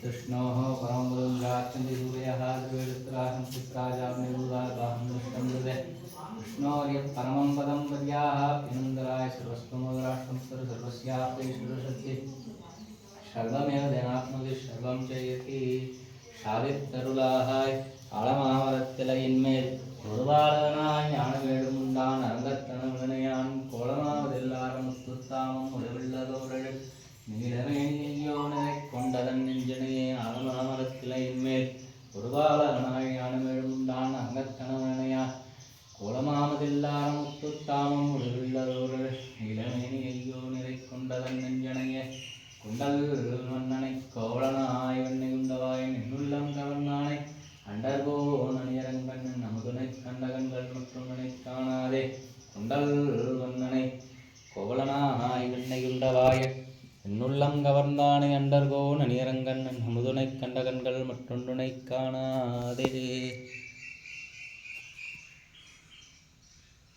कृष्णोः परमगुरुराचन्द्रसूर्यः द्विवेदत्राहं पित्राजाग्निरुदागाहमुष्टमृदे कृष्णोर्यत् परमं पदं पद्याः पिनन्दराय सर्वस्वमोदराष्ट्रं सर्वस्याप्तेश्वरशक्ति सर्वमेव ധനാത്മകി സർവം ചെയ്യതി ഷാദിത്തരുളാഹായ് ആളമാമരത്തിലയിന്മേൽ ഒരുപാടനായി ஞானவேடுமுண்டான் அரங்கத்தனவினையான் கோலமாவதெல்லாரும் முத்துத்தாமம் உடவில்லதோரழு நீலமேனியோனை கொண்டதன் நெஞ்சனையே ஆலமாமரத்திலயின்மேல் ഒരുപാടനായി ஞானவேடுமுண்டான் அரங்கத்தனவினையான் கோலமாவதெல்லாரும் முத்துத்தாமம் உடவில்லதோரழு நீலமேனியோனை கொண்டதன் நெஞ்சனையே குண்டல் மன்னனை கோவலனாய் வெண்ணையுண்டவாய் நின்னுள்ளம் கவர்ந்தானை அண்டர்கோ நனியரங்கண்ணன் அமுதுனை கண்டகங்கள் மற்றும் காணாதே குண்டல் மன்னனை கோவலனாய் வெண்ணையுண்டவாய் என்னுள்ளம் கவர்ந்தானை அண்டர்கோ நனியரங்கண்ணன் அமுதுனை கண்டகங்கள் மற்றொன்றுனை காணாதே.